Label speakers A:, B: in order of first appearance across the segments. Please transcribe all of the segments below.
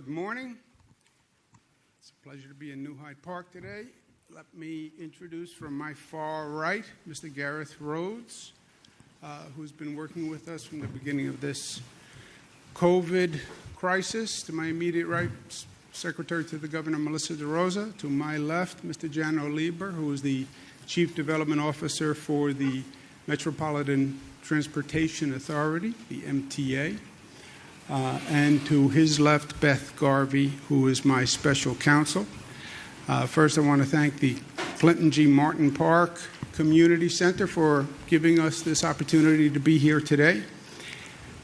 A: Good morning. It's a pleasure to be in New Hyde Park today. Let me introduce from my far right, Mr. Gareth Rhodes, who's been working with us from the beginning of this COVID crisis. To my immediate right, Secretary to the Governor, Melissa DeRosa. To my left, Mr. Jano Lieber, who is the Chief Development Officer for the Metropolitan Transportation Authority, the MTA. And to his left, Beth Garvey, who is my special counsel. First, I want to thank the Clinton G. Martin Park Community Center for giving us this opportunity to be here today.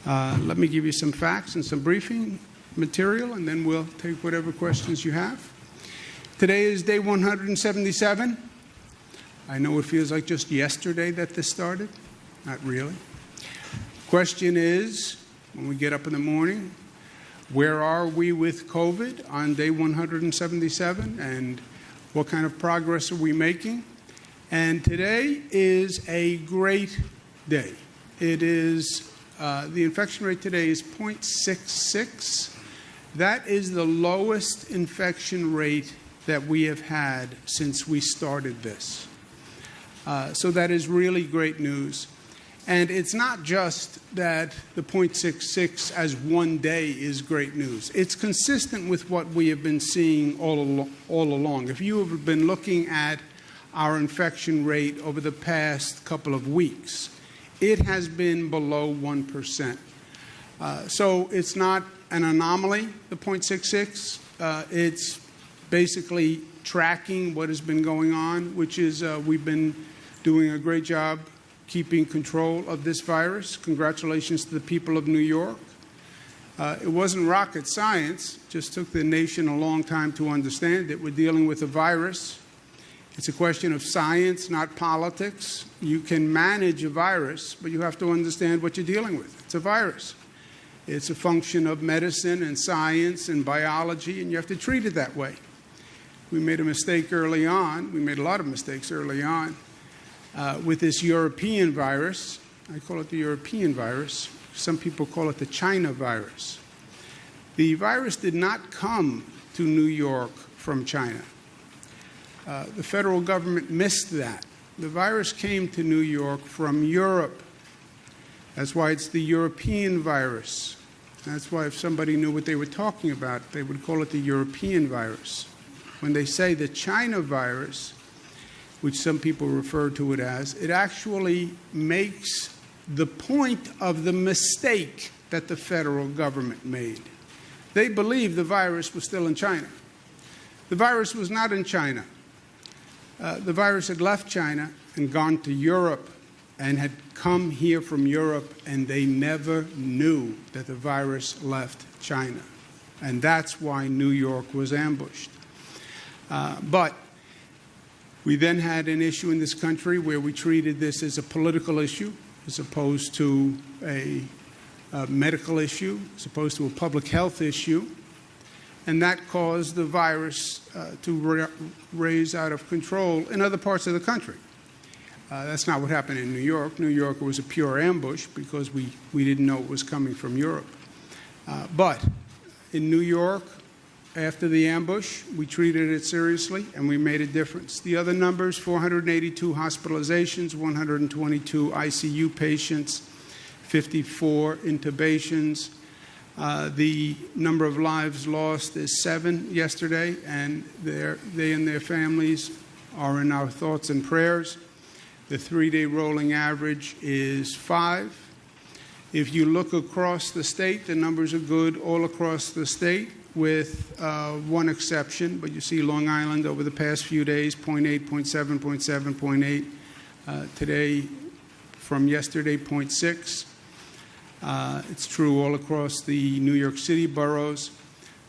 A: Let me give you some facts and some briefing material, and then we'll take whatever questions you have. Today is day 177. I know it feels like just yesterday that this started. Not really. Question is, when we get up in the morning, where are we with COVID on day 177, and what kind of progress are we making? And today is a great day. It is, the infection rate today is 0.66. That is the lowest infection rate that we have had since we started this. So that is really great news. And it's not just that the 0.66 as one day is great news. It's consistent with what we have been seeing all along. If you have been looking at our infection rate over the past couple of weeks, it has been below 1%. So it's not an anomaly, the 0.66. It's basically tracking what has been going on, which is we've been doing a great job keeping control of this virus. Congratulations to the people of New York. It wasn't rocket science. It just took the nation a long time to understand that we're dealing with a virus. It's a question of science, not politics. You can manage a virus, but you have to understand what you're dealing with. It's a virus. It's a function of medicine and science and biology, and you have to treat it that way. We made a mistake early on. We made a lot of mistakes early on. With this European virus. I call it the European virus. Some people call it the China virus. The virus did not come to New York from China. The federal government missed that. The virus came to New York from Europe. That's why it's the European virus. That's why if somebody knew what they were talking about, they would call it the European virus. When they say the China virus, which some people refer to it as, it actually makes the point of the mistake that the federal government made. They believed the virus was still in China. The virus was not in China. The virus had left China and gone to Europe and had come here from Europe, and they never knew that the virus left China. And that's why New York was ambushed. But we then had an issue in this country where we treated this as a political issue as opposed to a medical issue, as opposed to a public health issue. And that caused the virus to raise out of control in other parts of the country. That's not what happened in New York. New York was a pure ambush because we didn't know it was coming from Europe. But in New York, after the ambush, we treated it seriously, and we made a difference. The other numbers, 482 hospitalizations, 122 ICU patients, 54 intubations. The number of lives lost is 7 yesterday, and they and their families are in our thoughts and prayers. The 3-day rolling average is 5. If you look across the state, the numbers are good all across the state, with one exception, but you see Long Island over the past few days, 0.8, 0.7, 0.7, 0.8. Today, from yesterday, 0.6. It's true all across the New York City boroughs.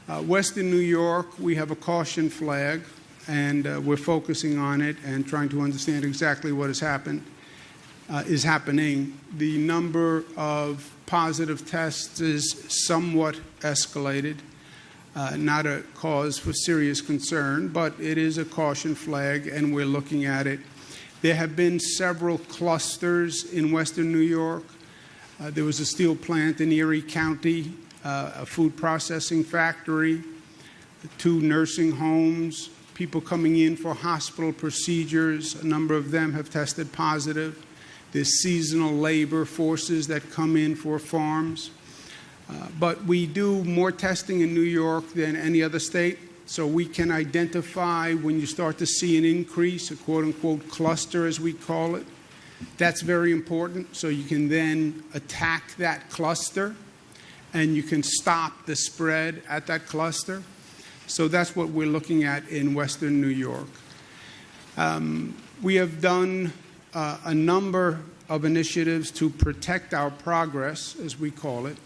A: Western New York, we have a caution flag, and we're focusing on it and trying to understand exactly what has happened, is happening. The number of positive tests is somewhat escalated. Not a cause for serious concern, but it is a caution flag, and we're looking at it. There have been several clusters in Western New York. There was a steel plant in Erie County a food processing factory, 2 nursing homes, people coming in for hospital procedures. A number of them have tested positive. There's seasonal labor forces that come in for farms. But we do more testing in New York than any other state, so we can identify when you start to see an increase, a quote-unquote cluster, as we call it. That's very important, so you can then attack that cluster, and you can stop the spread at that cluster. So that's what we're looking at in Western New York. We have done a number of initiatives to protect our progress, as we call it,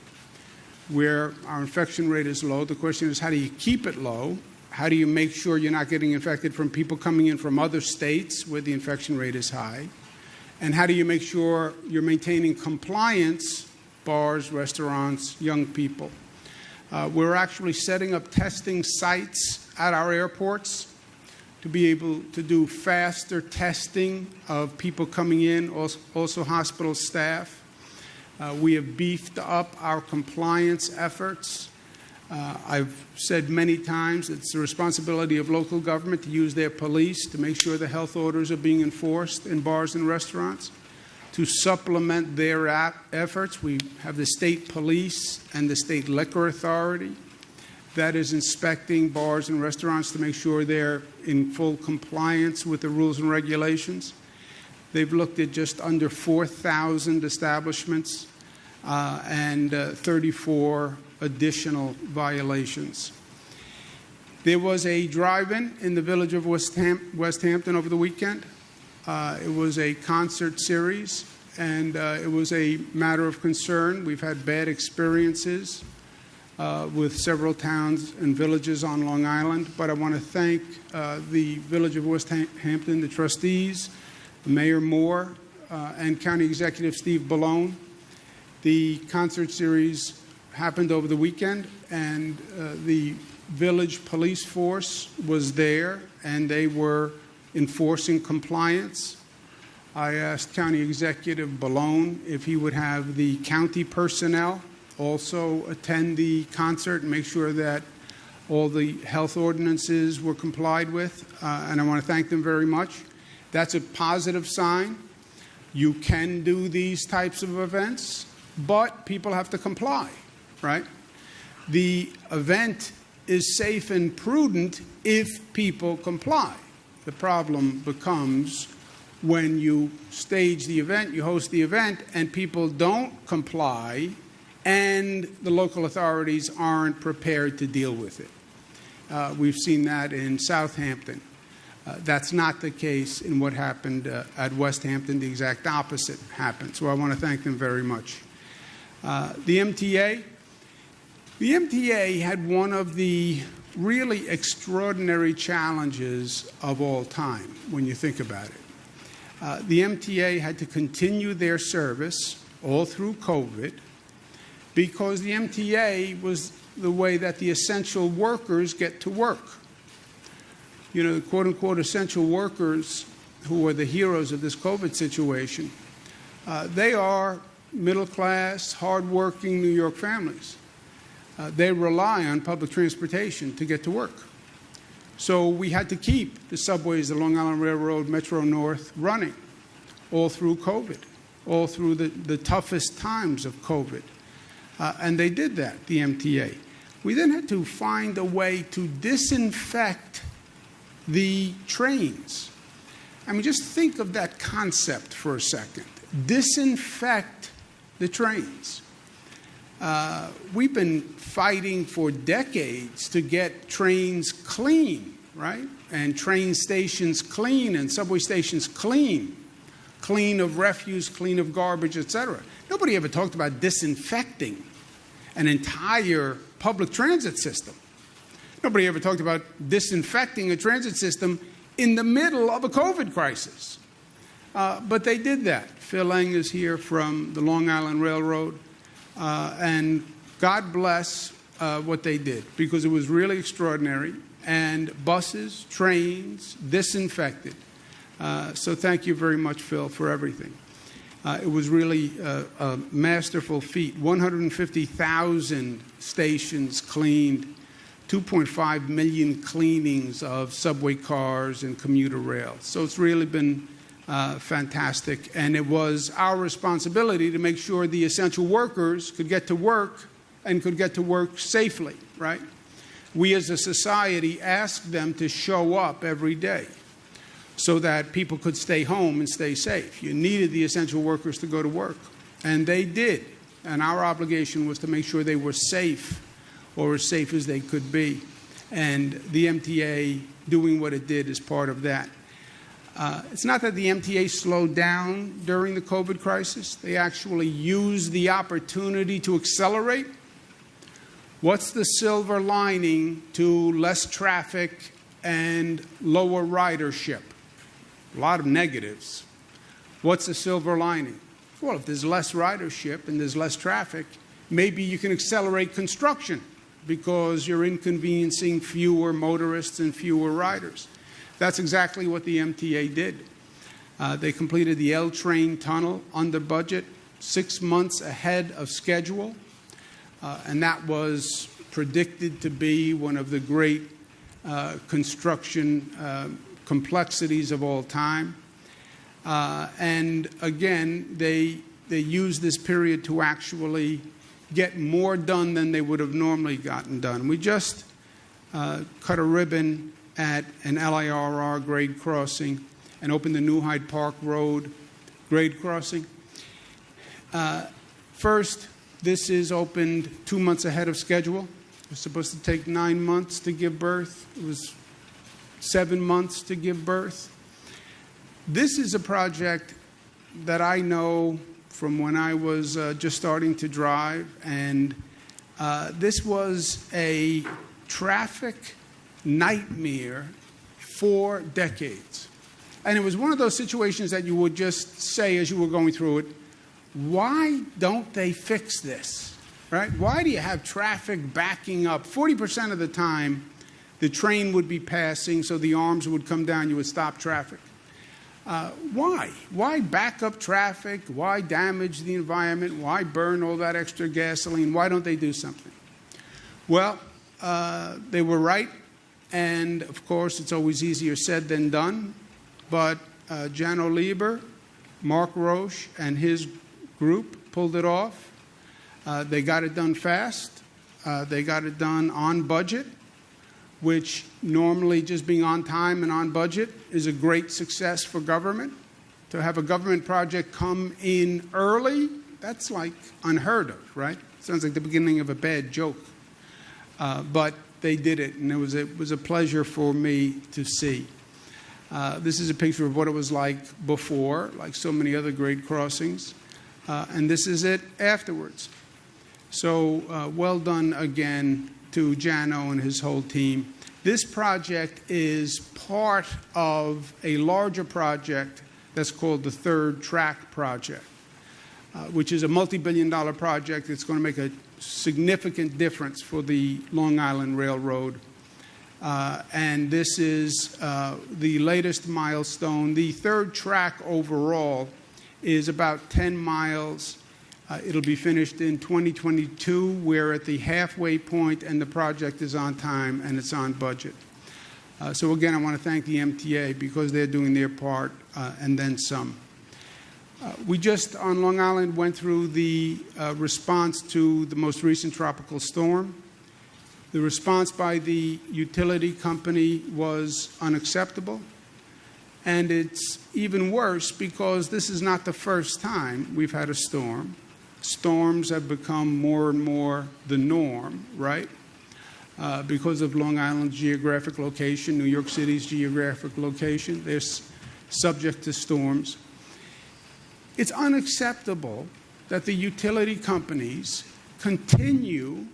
A: where our infection rate is low. The question is, how do you keep it low? How do you make sure you're not getting infected from people coming in from other states where the infection rate is high? And how do you make sure you're maintaining compliance, bars, restaurants, young people? We're actually setting up testing sites at our airports to be able to do faster testing of people coming in, also hospital staff. We have beefed up our compliance efforts. I've said many times it's the responsibility of local government to use their police to make sure the health orders are being enforced in bars and restaurants. To supplement their efforts, we have the state police and the state liquor authority that is inspecting bars and restaurants to make sure they're in full compliance with the rules and regulations. They've looked at just under 4,000 establishments and 34 additional violations. There was a drive-in in the village of West Hampton over the weekend. It was a concert series, and it was a matter of concern. We've had bad experiences with several towns and villages on Long Island, but I want to thank the village of West Hampton, the trustees, Mayor Moore, and County Executive Steve Ballone. The concert series happened over the weekend, and the village police force was there, and they were enforcing compliance. I asked County Executive Ballone if he would have the county personnel also attend the concert and make sure that all the health ordinances were complied with, and I want to thank them very much. That's a positive sign. You can do these types of events, but people have to comply, right? The event is safe and prudent if people comply. The problem becomes when you stage the event, you host the event, and people don't comply, and the local authorities aren't prepared to deal with it. We've seen that in Southampton. That's not the case in what happened at West Hampton. The exact opposite happened. So I want to thank them very much. The MTA had one of the really extraordinary challenges of all time when you think about it. The MTA had to continue their service all through COVID because the MTA was the way that the essential workers get to work. You know, the quote-unquote essential workers who are the heroes of this COVID situation, they are middle-class, hard-working New York families. They rely on public transportation to get to work. So we had to keep the subways, the Long Island Railroad, Metro North running all through COVID, all through the toughest times of COVID. And they did that, the MTA. We then had to find a way to disinfect the trains. I mean, just think of that concept for a second. Disinfect the trains. We've been fighting for decades to get trains clean, right? And train stations clean and subway stations clean. Clean of refuse, clean of garbage, etc. Nobody ever talked about disinfecting an entire public transit system. Nobody ever talked about disinfecting a transit system in the middle of a COVID crisis. But they did that. Phil Lang is here from the Long Island Railroad. And God bless what they did, because it was really extraordinary. And buses, trains, disinfected. So thank you very much, Phil, for everything. It was really a masterful feat. 150,000 stations cleaned, 2.5 million cleanings of subway cars and commuter rail. So it's really been fantastic. And it was our responsibility to make sure the essential workers could get to work and could get to work safely, right? We as a society asked them to show up every day so that people could stay home and stay safe. You needed the essential workers to go to work, and they did. And our obligation was to make sure they were safe, or as safe as they could be. And the MTA doing what it did is part of that. It's not that the MTA slowed down during the COVID crisis. They actually used the opportunity to accelerate. What's the silver lining to less traffic and lower ridership? A lot of negatives. What's the silver lining? Well, if there's less ridership and there's less traffic, maybe you can accelerate construction because you're inconveniencing fewer motorists and fewer riders. That's exactly what the MTA did. They completed the L train tunnel under budget, 6 months ahead of schedule. And that was predicted to be one of the great construction complexities of all time. And again, they used this period to actually get more done than they would have normally gotten done. We just cut a ribbon at an LIRR grade crossing and opened the New Hyde Park Road grade crossing. First, this is opened 2 months ahead of schedule. It was supposed to take 9 months to give birth. It was 7 months to give birth. This is a project that I know from when I was just starting to drive, and this was a traffic nightmare for decades. And it was one of those situations that you would just say as you were going through it, why don't they fix this, right? Why do you have traffic backing up? 40% of the time, the train would be passing, so the arms would come down, you would stop traffic. Why? Why back up traffic? Why damage the environment? Why burn all that extra gasoline? Why don't they do something? Well, they were right, and of course, it's always easier said than done, but Jano Lieber, Mark Roche, and his group pulled it off. They got it done fast. They got it done on budget, which normally just being on time and on budget is a great success for government. To have a government project come in early, that's like unheard of, right? Sounds like the beginning of a bad joke. But they did it, and it was a pleasure for me to see. This is a picture of what it was like before, like so many other grade crossings. And this is it afterwards. So well done again to Jano and his whole team. This project is part of a larger project that's called the Third Track Project, which is a multi-billion-dollar project that's going to make a significant difference for the Long Island Railroad. And this is the latest milestone. The third track overall is about 10 miles. It'll be finished in 2022. We're at the halfway point, and the project is on time and it's on budget. So again, I want to thank the MTA because they're doing their part and then some. We just, on Long Island, went through the response to the most recent tropical storm. The response by the utility company was unacceptable. And it's even worse because this is not the first time we've had a storm. Storms have become more and more the norm, right? Because of Long Island's geographic location, New York City's geographic location, they're subject to storms. It's unacceptable that the utility companies continue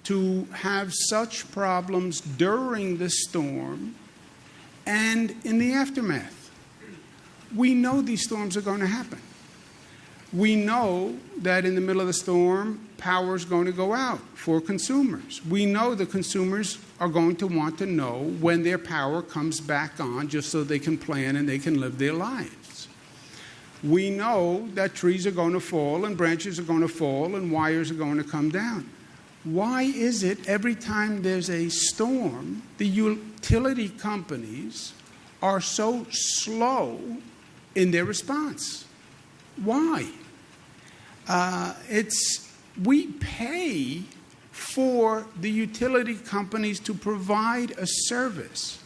A: to have such problems during the storm and in the aftermath. We know these storms are going to happen. We know that in the middle of the storm, power is going to go out for consumers. We know the consumers are going to want to know when their power comes back on just so they can plan and they can live their lives. we know that trees are going to fall and branches are going to fall and wires are going to come down. Why is it every time there's a storm, the utility companies are so slow in their response? Why? We pay for the utility companies to provide a service.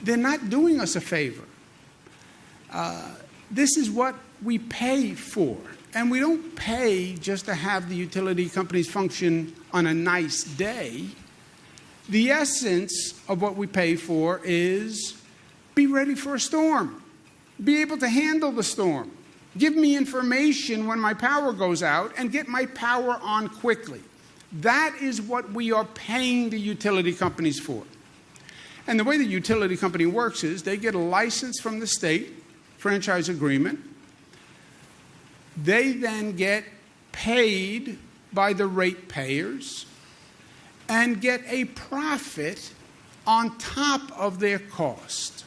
A: They're not doing us a favor. This is what we pay for. And we don't pay just to have the utility companies function on a nice day. The essence of what we pay for is be ready for a storm. Be able to handle the storm. Give me information when my power goes out and get my power on quickly. That is what we are paying the utility companies for. And the way the utility company works is they get a license from the state, franchise agreement. They then get paid by the ratepayers and get a profit on top of their cost.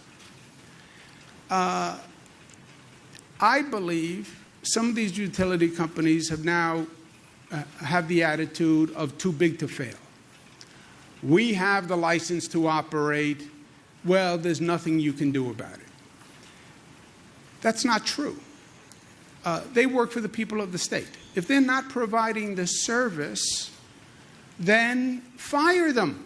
A: I believe some of these utility companies have now have the attitude of too big to fail. We have the license to operate. Well, there's nothing you can do about it. That's not true. They work for the people of the state. If they're not providing the service, then fire them.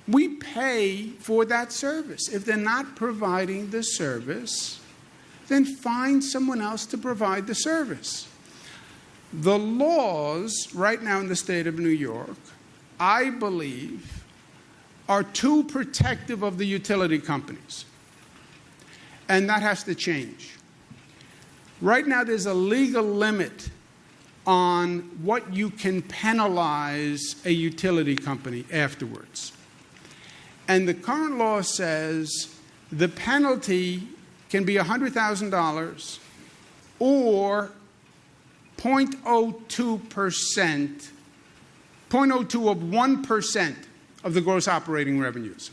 A: We pay for that service. If they're not providing the service, then find someone else to provide the service. The laws right now in the state of New York, I believe, are too protective of the utility companies. And that has to change. Right now, there's a legal limit on what you can penalize a utility company afterwards. And the current law says the penalty can be $100,000 or 0.02%, 0.02 of 1% of the gross operating revenues.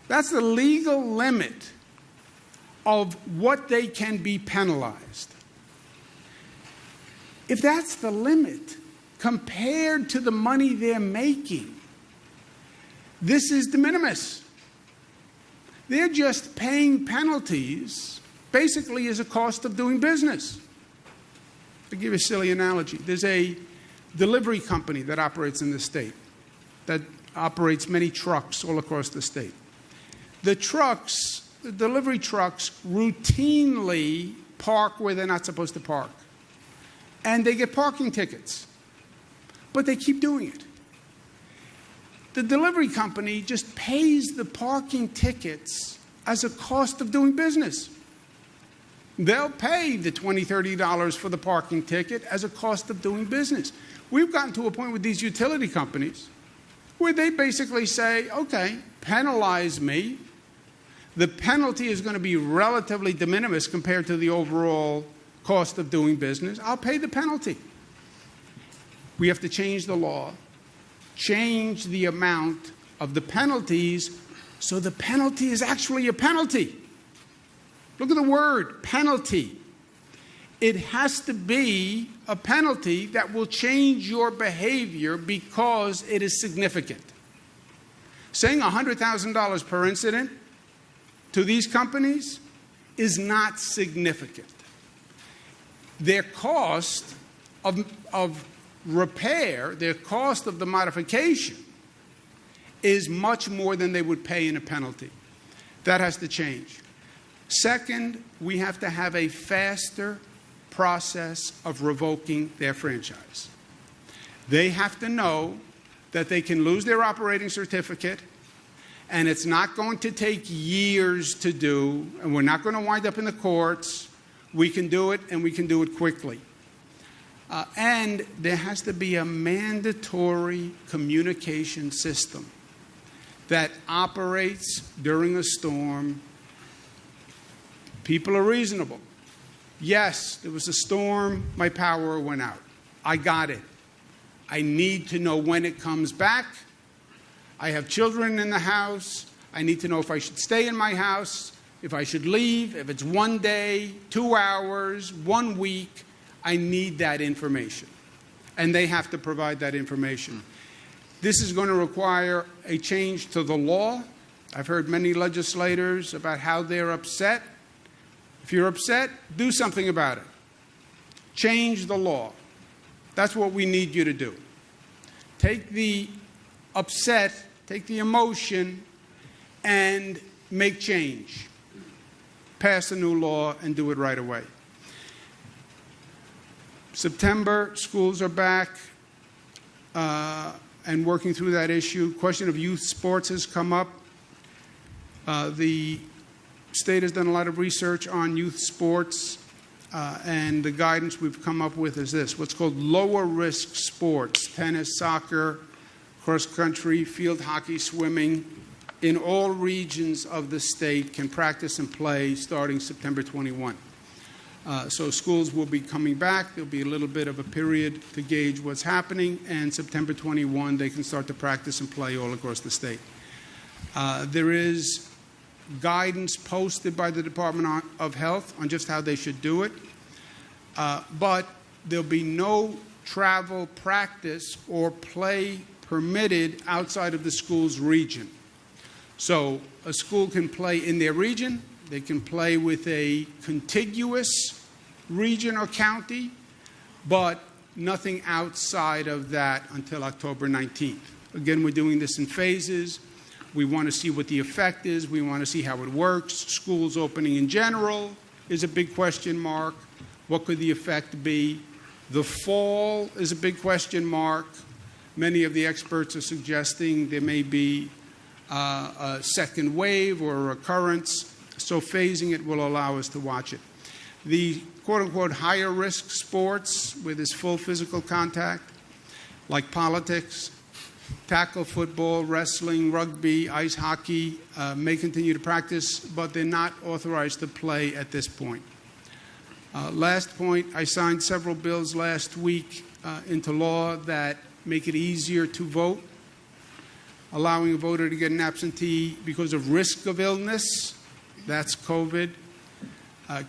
A: That's the legal limit of what they can be penalized. If that's the limit, compared to the money they're making, this is de minimis. They're just paying penalties, basically as a cost of doing business. I'll give you a silly analogy. There's a delivery company that operates in the state, that operates many trucks all across the state. The delivery trucks routinely park where they're not supposed to park. And they get parking tickets. But they keep doing it. The delivery company just pays the parking tickets as a cost of doing business. They'll pay the $20, $30 for the parking ticket as a cost of doing business. We've gotten to a point with these utility companies where they basically say, okay, penalize me. The penalty is going to be relatively de minimis compared to the overall cost of doing business. I'll pay the penalty. We have to change the law, change the amount of the penalties so the penalty is actually a penalty. Look at the word, penalty. It has to be a penalty that will change your behavior because it is significant. Saying $100,000 per incident to these companies is not significant. Their cost of repair, their cost of the modification is much more than they would pay in a penalty. That has to change. Second, we have to have a faster process of revoking their franchise. They have to know that they can lose their operating certificate, and it's not going to take years to do, and we're not going to wind up in the courts. We can do it, and we can do it quickly. And there has to be a mandatory communication system that operates during a storm. People are reasonable. Yes, there was a storm, my power went out. I got it. I need to know when it comes back. I have children in the house. I need to know if I should stay in my house. If I should leave, if it's 1 day, 2 hours, 1 week, I need that information. And they have to provide that information. This is going to require a change to the law. I've heard many legislators about how they're upset. If you're upset, do something about it. Change the law. That's what we need you to do. Take the upset, take the emotion, and make change. Pass a new law and do it right away. September, schools are back and working through that issue. Question of youth sports has come up. The state has done a lot of research on youth sports, and the guidance we've come up with is this: what's called lower risk sports, tennis, soccer, cross country, field hockey, swimming, in all regions of the state can practice and play starting September 21. So schools will be coming back. There'll be a little bit of a period to gauge what's happening, and September 21 they can start to practice and play all across the state. There is guidance posted by the Department of Health on just how they should do it, but there'll be no travel, practice, or play permitted outside of the school's region. So a school can play in their region, they can play with a contiguous region or county, but nothing outside of that until October 19th. Again, we're doing this in phases. We want to see what the effect is. We want to see how it works. Schools opening in general is a big question mark. What could the effect be? The fall is a big question mark. Many of the experts are suggesting there may be a second wave or a recurrence, so phasing it will allow us to watch it. The quote-unquote higher risk sports where there's full physical contact, like politics, tackle football, wrestling, rugby, ice hockey, may continue to practice, but they're not authorized to play at this point. Last point, I signed several bills last week into law that make it easier to vote, allowing a voter to get an absentee because of risk of illness, that's COVID,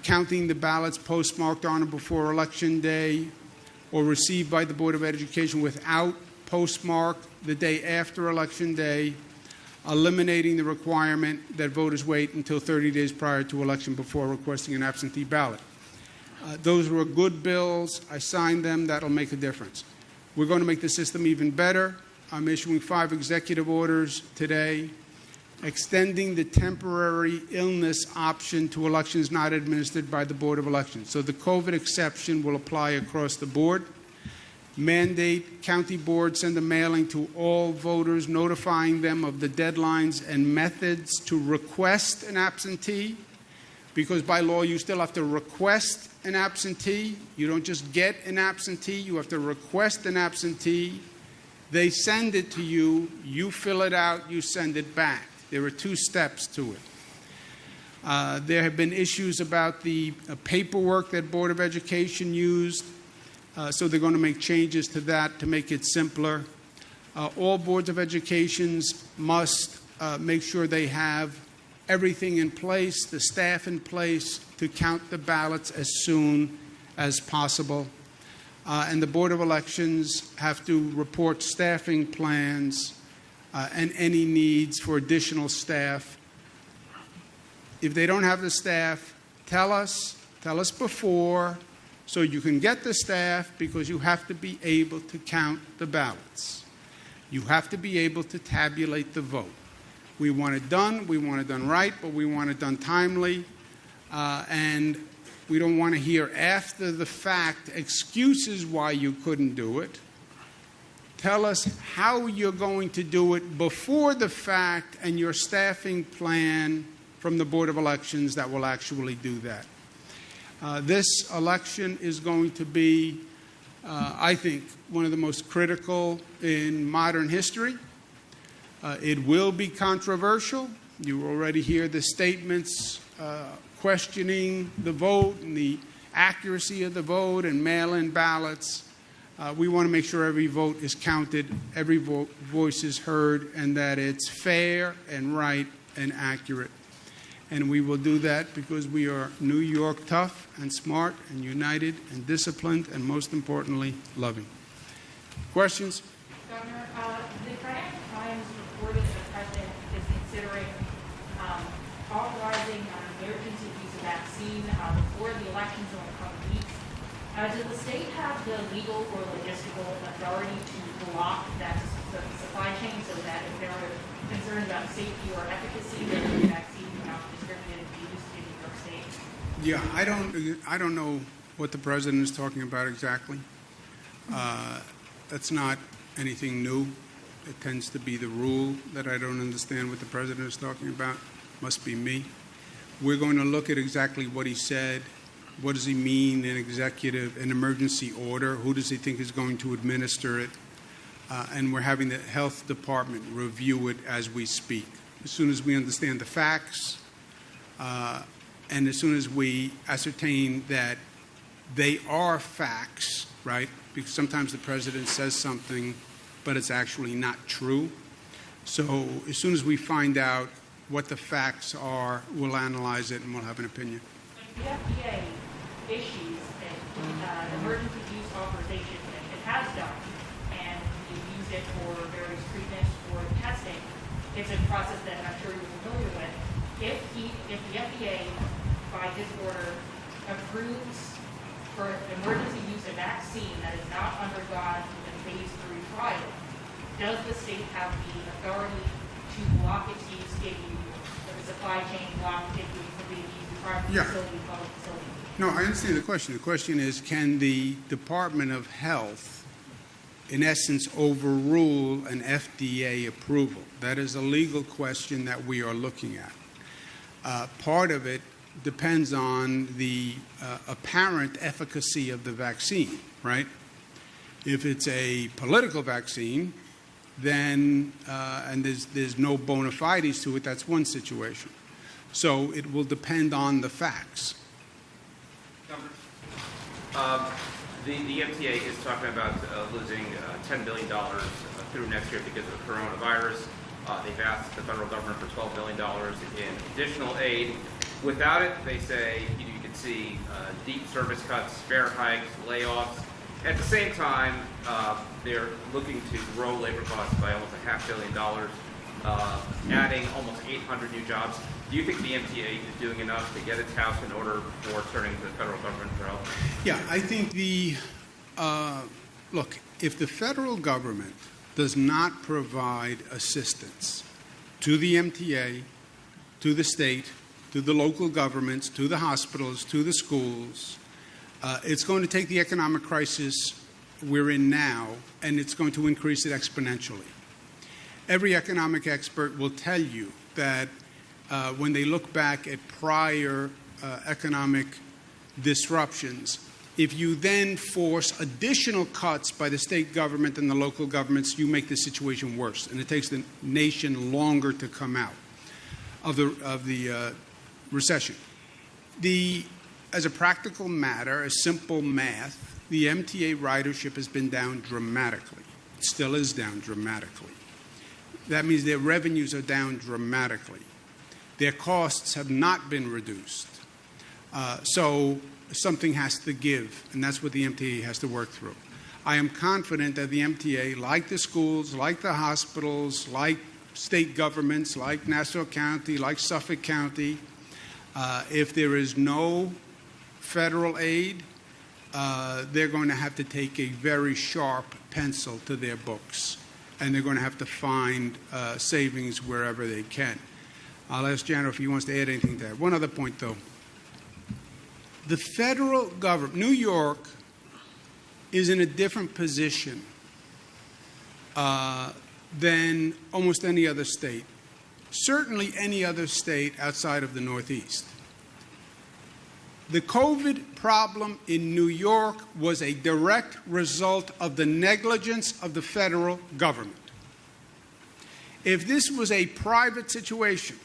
A: counting the ballots postmarked on or before Election Day or received by the Board of Education without postmark the day after Election Day, eliminating the requirement that voters wait until 30 days prior to election before requesting an absentee ballot. Those were good bills. I signed them. That'll make a difference. We're going to make the system even better. I'm issuing 5 executive orders today, extending the temporary illness option to elections not administered by the Board of Elections. So the COVID exception will apply across the board. Mandate county boards send a mailing to all voters notifying them of the deadlines and methods to request an absentee, because by law you still have to request an absentee. You don't just get an absentee, you have to request an absentee. They send it to you, you fill it out, you send it back. There are 2 steps to it. There have been issues about the paperwork that Board of Education used, so they're going to make changes to that to make it simpler. All boards of education must make sure they have everything in place, the staff in place to count the ballots as soon as possible. And the Board of Elections have to report staffing plans and any needs for additional staff. If they don't have the staff, tell us before, so you can get the staff, because you have to be able to count the ballots. You have to be able to tabulate the vote. We want it done right, but we want it done timely, and we don't want to hear after the fact excuses why you couldn't do it. Tell us how you're going to do it before the fact and your staffing plan from the Board of Elections that will actually do that. This election is going to be, I think, one of the most critical in modern history. It will be controversial. You already hear the statements questioning the vote and the accuracy of the vote and mail-in ballots. We want to make sure every vote is counted, every voice is heard, and that it's fair and right and accurate. And we will do that because we are New York tough and smart and united and disciplined and, most importantly, loving. Questions?
B: Governor, the Financial Times reported that the president is considering authorizing emergency use of vaccine before the elections in the coming weeks. Does the state have the legal or logistical authority to block that supply chain so that if there are concerns about safety or efficacy, that the vaccine cannot be distributed and used in New York State?
A: Yeah, I don't know what the president is talking about exactly. That's not anything new. It tends to be the rule that I don't understand what the president is talking about. Must be me. We're going to look at exactly what he said. What does he mean in an emergency order? Who does he think is going to administer it? And we're having the health department review it as we speak. As soon as we understand the facts, and as soon as we ascertain that they are facts, right? Because sometimes the president says something, but it's actually not true. So as soon as we find out what the facts are, we'll analyze it and we'll have an opinion.
B: The FDA issues an emergency use authorization that it has done, and you used it for various treatments or testing. It's a process that I'm sure you're familiar with. If the FDA, by his order, approves for emergency use of vaccine that is not undergone a phase 3 trial, does the state have the authority to block its use if the supply chain block it from being used in private facility, public facility?
A: No, I understand the question. The question is, can the Department of Health, in essence, overrule an FDA approval? That is a legal question that we are looking at. Part of it depends on the apparent efficacy of the vaccine, right? If it's a political vaccine, then, and there's no bona fides to it, that's one situation. So it will depend on the facts.
C: The MTA is talking about losing $10 billion through next year because of the coronavirus. They've asked the federal government for $12 billion in additional aid. Without it, they say you can see deep service cuts, fare hikes, layoffs. At the same time, they're looking to grow labor costs by almost $500 million, adding almost 800 new jobs. Do you think the MTA is doing enough to get its house in order for turning to the federal government for help?
A: Yeah, I think look, if the federal government does not provide assistance to the MTA, to the state, to the local governments, to the hospitals, to the schools, it's going to take the economic crisis we're in now, and it's going to increase it exponentially. Every economic expert will tell you that when they look back at prior economic disruptions, if you then force additional cuts by the state government and the local governments, you make the situation worse, and it takes the nation longer to come out of the recession. As a practical matter, as simple math, the MTA ridership has been down dramatically. It still is down dramatically. That means their revenues are down dramatically. Their costs have not been reduced. So something has to give, and that's what the MTA has to work through. I am confident that the MTA, like the schools, like the hospitals, like state governments, like Nassau County, like Suffolk County, if there is no federal aid, they're going to have to take a very sharp pencil to their books, and they're going to have to find savings wherever they can. I'll ask Janet if he wants to add anything to that. One other point, though. The federal government, New York, is in a different position than almost any other state, certainly any other state outside of the Northeast. The COVID problem in New York was a direct result of the negligence of the federal government. If this was a private situation,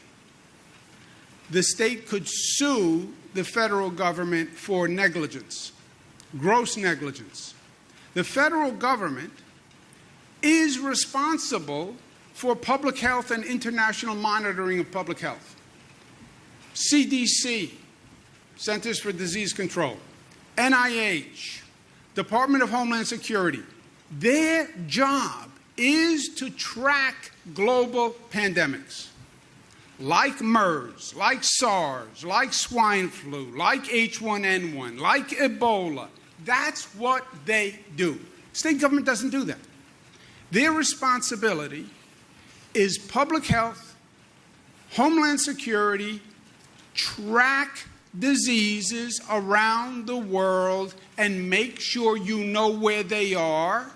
A: the state could sue the federal government for negligence, gross negligence. The federal government is responsible for public health and international monitoring of public health. CDC, Centers for Disease Control, NIH, Department of Homeland Security, their job is to track global pandemics like MERS, like SARS, like swine flu, like H1N1, like Ebola. That's what they do. State government doesn't do that. Their responsibility is public health, homeland security, track diseases around the world and make sure you know where they are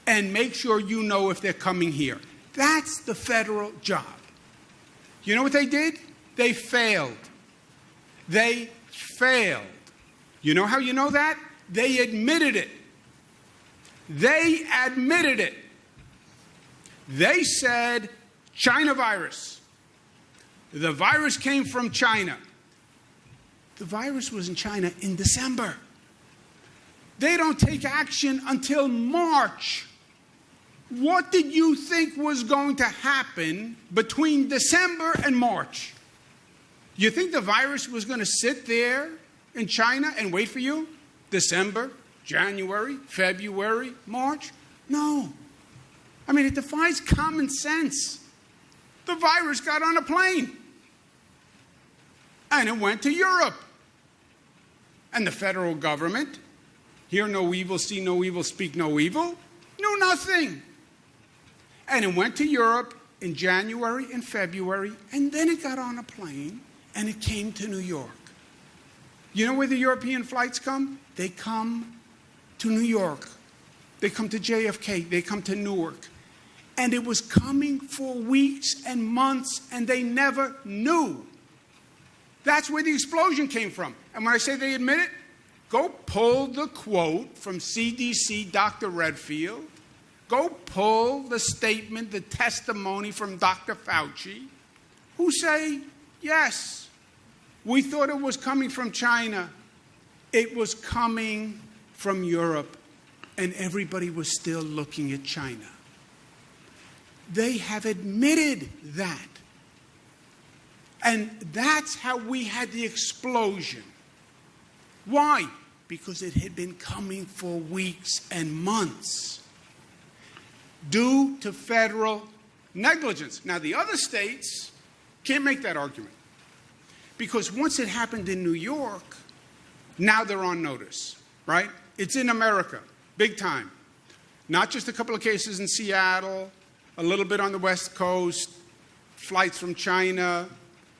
A: and make sure you know if they're coming here. That's the federal job. You know what they did? They failed. They failed. You know how you know that? They admitted it. They admitted it. They said, China virus. The virus came from China. The virus was in China in December. They don't take action until March. What did you think was going to happen between December and March? You think the virus was going to sit there in China and wait for you? December, January, February, March? No. I mean, it defies common sense. The virus got on a plane. And it went to Europe. And the federal government, hear no evil, see no evil, speak no evil, knew nothing. And it went to Europe in January and February, and then it got on a plane, and it came to New York. You know where the European flights come? They come to New York. They come to JFK. They come to Newark. And it was coming for weeks and months, and they never knew. That's where the explosion came from. And when I say they admit it, go pull the quote from CDC Dr. Redfield. Go pull the statement, the testimony from Dr. Fauci, who say, yes, we thought it was coming from China. It was coming from Europe, and everybody was still looking at China. They have admitted that. And that's how we had the explosion. Why? Because it had been coming for weeks and months due to federal negligence. Now, the other states can't make that argument because once it happened in New York, now they're on notice, right? It's in America, big time. Not just a couple of cases in Seattle, a little bit on the West Coast, flights from China,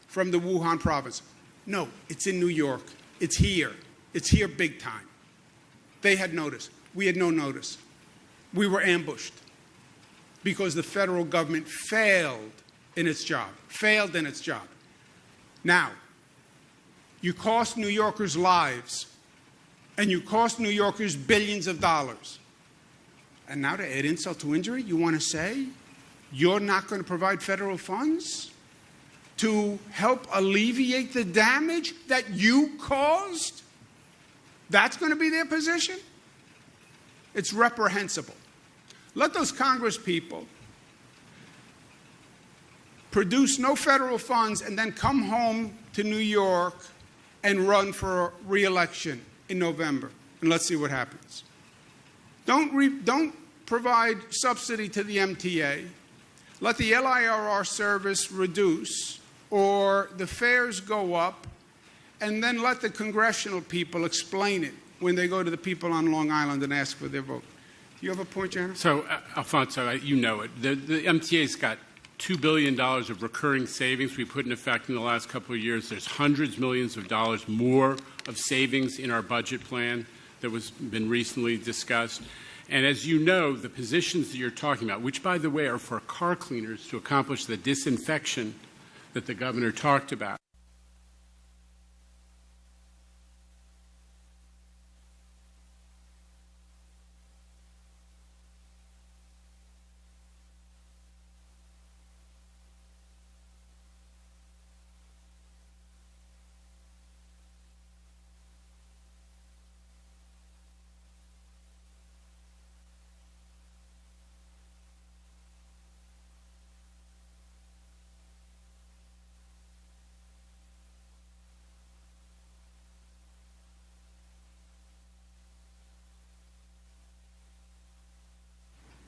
A: from the Wuhan province. No, it's in New York. It's here. It's here big time. They had notice. We had no notice. We were ambushed because the federal government failed in its job. Failed in its job. Now, you cost New Yorkers lives, and you cost New Yorkers billions of dollars. And now to add insult to injury, you want to say you're not going to provide federal funds to help alleviate the damage that you caused? That's going to be their position? It's reprehensible. Let those Congress people produce no federal funds and then come home to New York and run for re-election in November, and let's see what happens. Don't provide subsidy to the MTA. Let the LIRR service reduce or the fares go up, and then let the congressional people explain it when they go to the people on Long Island and ask for their vote. Do you have a point, Janice?
D: So, Alfonso, you know it. The MTA's got $2 billion of recurring savings we put in effect in the last couple of years. There's hundreds of millions of dollars more of savings in our budget plan that was been recently discussed. And as you know, the positions that you're talking about, which, by the way, are for car cleaners to accomplish the disinfection that the governor talked about,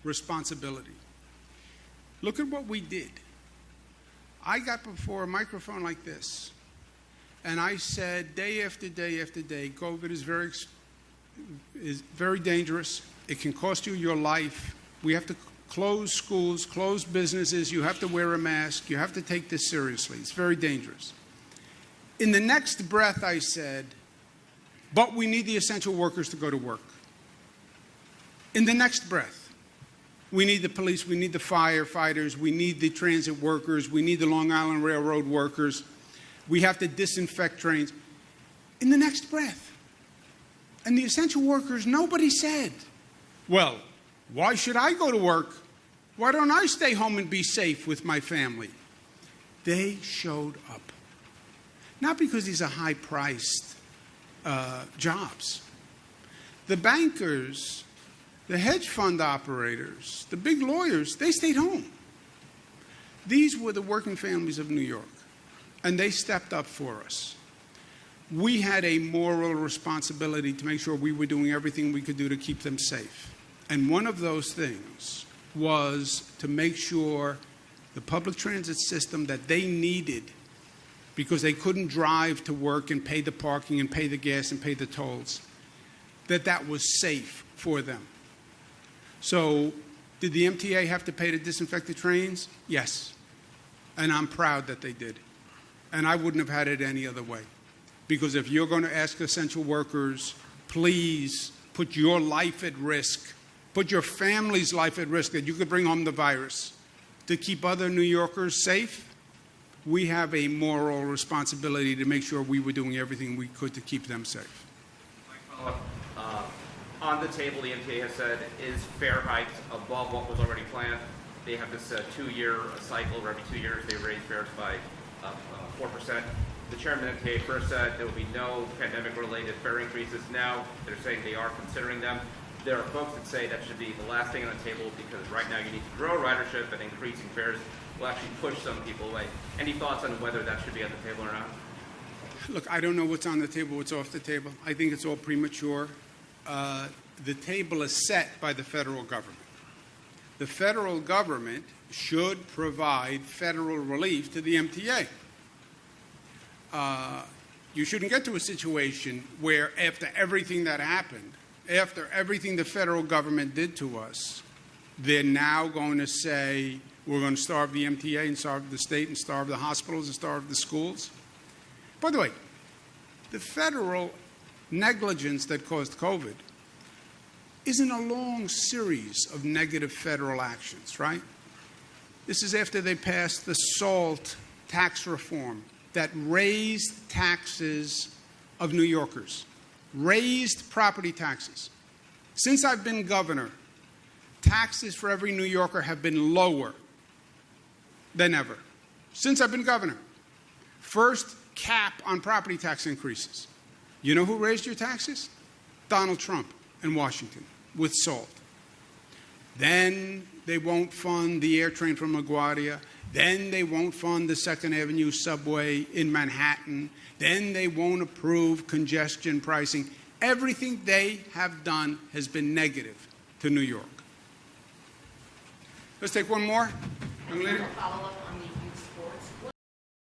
A: responsibility. Look at what we did. I got before a microphone like this, and I said day after day after day, COVID is very dangerous. It can cost you your life. We have to close schools, close businesses. You have to wear a mask. You have to take this seriously. It's very dangerous. In the next breath, I said, but we need the essential workers to go to work. In the next breath, we need the police, we need the firefighters, we need the transit workers, we need the Long Island Railroad workers. We have to disinfect trains. In the next breath. And the essential workers, nobody said, well, why should I go to work? Why don't I stay home and be safe with my family? They showed up. Not because these are high-priced jobs. The bankers, the hedge fund operators, the big lawyers, they stayed home. These were the working families of New York, and they stepped up for us. We had a moral responsibility to make sure we were doing everything we could do to keep them safe. And one of those things was to make sure the public transit system that they needed, because they couldn't drive to work and pay the parking and pay the gas and pay the tolls, that was safe for them. So did the MTA have to pay to disinfect the trains? Yes. And I'm proud that they did. And I wouldn't have had it any other way. Because if you're going to ask essential workers, please put your life at risk, put your family's life at risk, that you could bring home the virus, to keep other New Yorkers safe, we have a moral responsibility to make sure we were doing everything we could to keep them safe.
C: On the table, the MTA has said is fare hikes above what was already planned. They have this 2-year cycle where every 2 years they raise fares by 4%. The chairman of the MTA first said there will be no pandemic-related fare increases. Now they're saying they are considering them. There are folks that say that should be the last thing on the table because right now you need to grow ridership, and increasing fares will actually push some people away. Any thoughts on whether that should be on the table or not?
A: Look, I don't know what's on the table, what's off the table. I think it's all premature. The table is set by the federal government. The federal government should provide federal relief to the MTA. You shouldn't get to a situation where after everything that happened, after everything the federal government did to us, they're now going to say, we're going to starve the MTA and starve the state and starve the hospitals and starve the schools. By the way, the federal negligence that caused COVID isn't a long series of negative federal actions, right? This is after they passed the SALT tax reform that raised taxes of New Yorkers, raised property taxes. Since I've been governor, taxes for every New Yorker have been lower than ever. Since I've been governor. First cap on property tax increases. You know who raised your taxes? Donald Trump in Washington with SALT. Then they won't fund the air train from LaGuardia. Then they won't fund the 2nd Avenue subway in Manhattan. Then they won't approve congestion pricing. Everything they have done has been negative to New York. Let's take one more. Young lady.
E: Follow-up